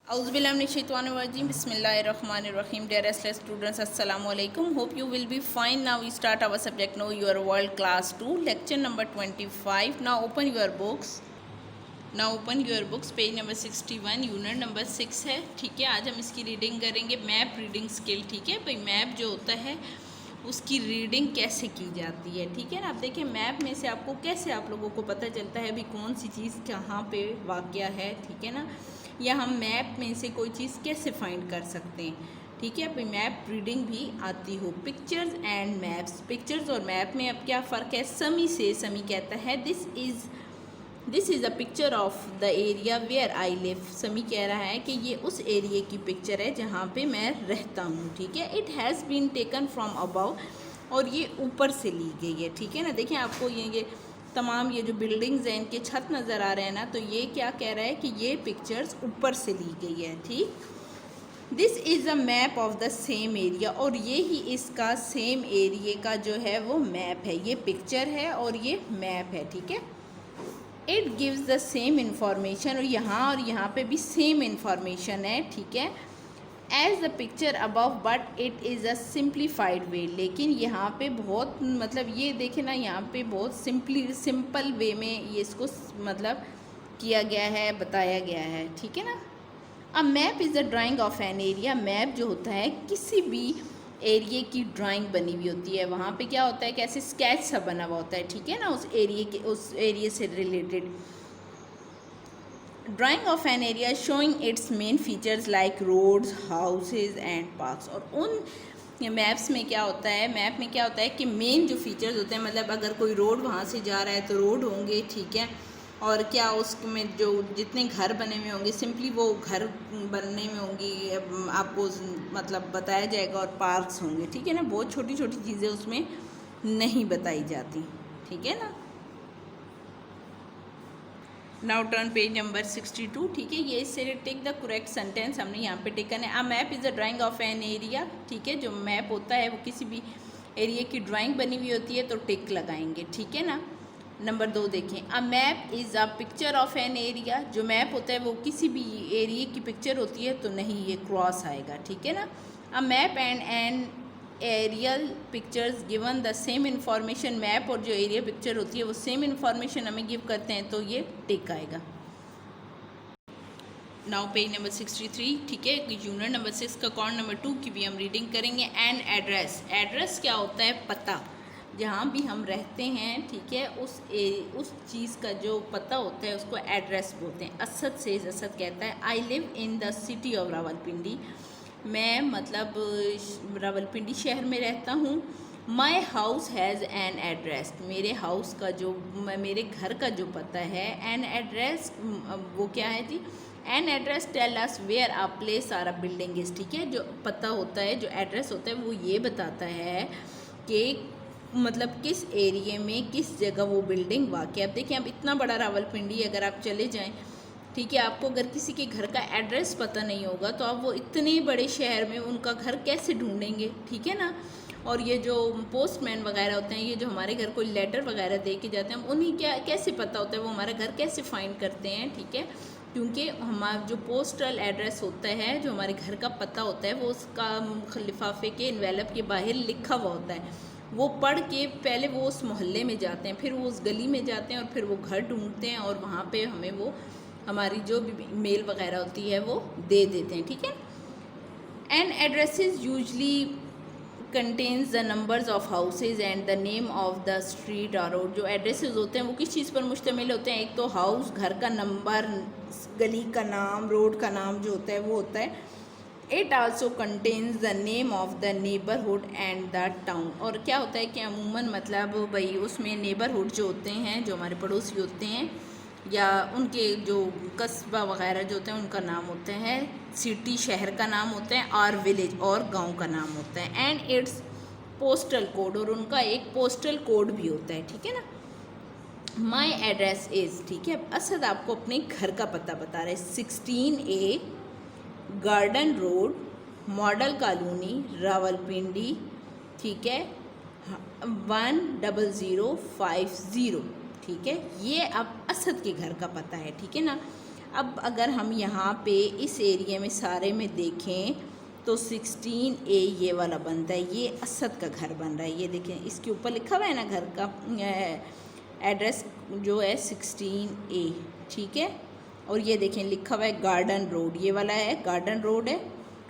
Auzubillahiminash-shaytanir-rajim. Bismillahir-rahmanir-rahim. Dear restless students, Assalamu alaikum. Hope you will be fine. Now we start our subject Know Your World Class 2, lecture number 25. Now open your books. Page number 61, unit number 6 है. ठीक है, आज हम इसकी reading करेंगे. Map reading skill. ठीक है भाई, मैप जो होता है उसकी रीडिंग कैसे की जाती है. ठीक है ना. आप देखिए, मैप में से आपको कैसे आप लोगों को पता चलता है भी कौन सी चीज़ कहाँ पे वाक़या है. ठीक है ना. या हम मैप में से कोई चीज़ कैसे फाइंड कर सकते हैं. ठीक है भाई, मैप रीडिंग भी आती हो. Pictures and maps. पिक्चर्स और मैप में अब क्या फ़र्क है. समी कहता है this is a picture of the area where I live. Sami कह रहा है कि ये उस एरिया की पिक्चर है जहाँ पे मैं रहता हूँ. ठीक है. It has been taken from above. और ये ऊपर से ली गई है. ठीक है ना. देखिए, आपको ये तमाम ये जो बिल्डिंग्स हैं इनके छत नज़र आ रहे हैं ना, तो ये क्या कह रहा है कि ये पिक्चर्स ऊपर से ली गई है. ठीक. This is a map of the same area. और ये ही इसका सेम एरिया का जो है वो मैप है. ये पिक्चर है और ये मैप है. ठीक है. It gives the same information. और यहाँ पे भी सेम इन्फॉर्मेशन है. ठीक है. As the picture above but it is a simplified way. लेकिन यहाँ पे बहुत मतलब ये देखे ना, यहाँ पे बहुत सिंपल वे में ये इसको मतलब किया गया है, बताया गया है. ठीक है ना. A map is the drawing of an area. Map जो होता है किसी भी एरिया की ड्राइंग बनी हुई होती है. वहाँ पे क्या होता है, कैसे स्केच सा बना हुआ होता है. ठीक है ना. उस एरिया से related drawing of an area showing its main features like roads, houses and parks. और उन मैप्स में क्या होता है, मैप में क्या होता है कि मेन जो फीचर्स होते हैं, मतलब अगर कोई रोड वहाँ से जा रहा है तो रोड होंगे. ठीक है. और क्या उसमें जो जितने घर बने हुए होंगे सिंपली वो घर बनने में होंगी, आपको मतलब बताया जाएगा. और पार्क्स होंगे. ठीक है ना. बहुत छोटी छोटी चीज़ें उसमें नहीं बताई जाती. ठीक है ना. Now turn page number 62. ठीक है. ये इससे टेक द करेक्ट सेंटेंस हमने यहाँ पे टेकन है. A map is a drawing of an area. ठीक है. जो मैप होता है वो किसी भी एरिया की ड्राइंग बनी हुई होती है तो टिक लगाएंगे. ठीक है ना. नंबर 2 देखें. A map is a picture of an area. जो मैप होता है वो किसी भी एरिया की पिक्चर होती है तो नहीं, ये क्रॉस आएगा. ठीक है ना. A map and an aerial pictures given the same information. Map और जो एरिया पिक्चर होती है वो सेम इन्फॉर्मेशन हमें गिव करते हैं तो ये टिक आएगा. Now page number 63. ठीक है. यूनिट नंबर 6 का कॉर्ड नंबर 2 की भी हम रीडिंग करेंगे. And address. एड्रेस क्या होता है, पता. जहाँ भी हम रहते हैं. ठीक है. उस चीज़ का जो पता होता है उसको एड्रेस बोलते हैं. असद कहता है I live in the city of Rawalpindi. मैं मतलब रावलपिंडी शहर में रहता हूँ. My house has an address. मेरे हाउस का जो मेरे घर का जो पता है, एन एड्रेस वो क्या है जी. An address tell us where a place or a building is. ठीक है. जो पता होता है, जो एड्रेस होता है वो ये बताता है कि मतलब किस एरिया में किस जगह वो बिल्डिंग वाक़ है. अब देखिए, अब इतना बड़ा रावलपिंडी अगर आप चले जाएं, ठीक है, आपको अगर किसी के घर का एड्रेस पता नहीं होगा तो आप वो इतने बड़े शहर में उनका घर कैसे ढूंढेंगे. ठीक है ना. और ये जो पोस्टमैन वगैरह होते हैं, ये जो हमारे घर कोई लेटर वगैरह दे के जाते हैं, उन्हीं क्या कैसे पता होता है वो हमारा घर कैसे फाइंड करते हैं. ठीक है. क्योंकि हमारा जो पोस्टल एड्रेस होता है, जो हमारे घर का पता होता है, वो उसका लिफाफे के इन्वेलप के बाहर लिखा हुआ होता है. वो पढ़ के पहले वो उस मोहल्ले में जाते हैं, फिर वो उस गली में जाते हैं और फिर वो घर ढूंढते हैं और वहाँ पे हमें वो हमारी जो भी मेल वगैरह होती है वो दे देते हैं. ठीक है. An addresses usually contains the numbers of houses and the name of the street और रोड. जो एड्रेसेस होते हैं वो किस चीज़ पर मुश्तमिल होते हैं. एक तो हाउस, घर का नंबर, गली का नाम, रोड का नाम जो होता है वो होता है. It also contains the name of the neighbourhood and the town. और क्या होता है कि अमूमन मतलब भाई उसमें नेबरहुड जो होते हैं, जो हमारे पड़ोसी होते हैं, या उनके जो कस्बा वगैरह जो होते हैं उनका नाम होते हैं. सिटी शहर का नाम होता है, और विलेज और गांव का नाम होता है. And it's postal code. और उनका एक पोस्टल कोड भी होता है. ठीक है ना. माई एड्रेस इज़. ठीक है. असद आपको अपने घर का पता बता रहे. 16A garden road, model colony, Rawalpindi. ठीक है. 10050. ठीक है. ये अब असद के घर का पता है. ठीक है ना. अब अगर हम यहाँ पे इस एरिया में सारे में देखें तो 16A ये वाला बनता है, ये असद का घर बन रहा है। ये देखें इसके ऊपर लिखा हुआ है ना घर का एड्रेस जो है 16A, ठीक है। और ये देखें लिखा हुआ है गार्डन रोड, ये वाला है गार्डन रोड है।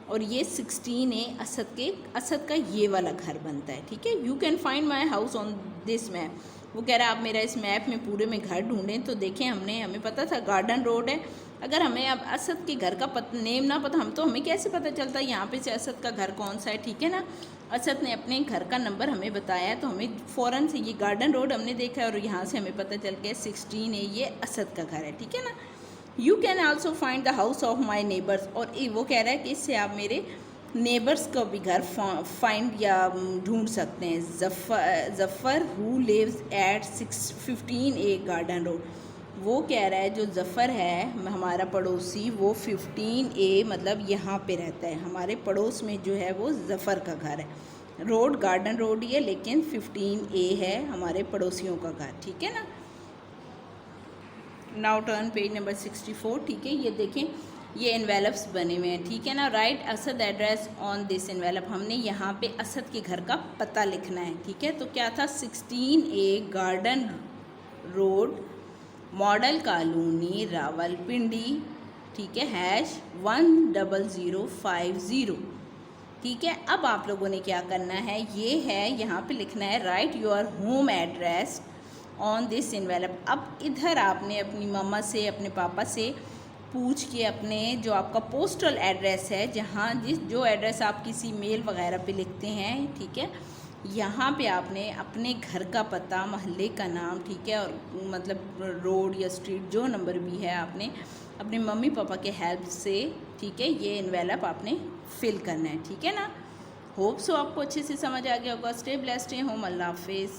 और ये 16A असद का ये वाला घर बनता है, ठीक है। You can find my house on this map. वो कह रहा है आप मेरा इस मैप में पूरे में घर ढूंढें। तो देखें हमें पता था गार्डन रोड है। अगर हमें अब असद के घर का नेम ना पता, हमें कैसे पता चलता यहाँ पे से असद का घर कौन सा है, ठीक है ना। असद ने अपने घर का नंबर हमें बताया तो हमें फ़ौरन से ये गार्डन रोड हमने देखा है और यहाँ से हमें पता चल गया 16A ये असद का घर है, ठीक है ना। You can also find the house of my neighbours. और वो कह रहा है कि इससे आप मेरे नेबर्स का भी घर फाइंड या ढूंढ सकते हैं। Zafar who lives at 15A garden road. वो कह रहा है जो जफ़र है हमारा पड़ोसी, वो 15A मतलब यहाँ पे रहता है, हमारे पड़ोस में जो है वो जफ़र का घर है। रोड गार्डन रोड ही है लेकिन 15A है हमारे पड़ोसियों का घर, ठीक है ना। नाउ टर्न पेज नंबर 64, ठीक है। ये देखें ये एनवेलप्स बने हुए हैं, ठीक है ना। Right Asad address on this envelope. हमने यहाँ पे असद के घर का पता लिखना है, ठीक है। तो क्या था 16A garden road, model colony, Rawalpindi, ठीक है, #10050, ठीक है। अब आप लोगों ने क्या करना है, ये है यहाँ पे लिखना है right your home address on this envelope. अब इधर आपने अपनी मम्मा से अपने पापा से पूछ के अपने जो आपका पोस्टल एड्रेस है, जहाँ जो एड्रेस आप किसी मेल वगैरह पे लिखते हैं, ठीक है, यहाँ पे आपने अपने घर का पता, मोहल्ले का नाम, ठीक है, और मतलब रोड या स्ट्रीट जो नंबर भी है आपने अपने मम्मी पापा के हेल्प से, ठीक है, ये एनवेलप आपने फिल करना है, ठीक है ना। होप सो आपको अच्छे से समझ आ गया होगा। स्टे ब्लेस्ड, स्टे होम, अल्लाह हाफिज़।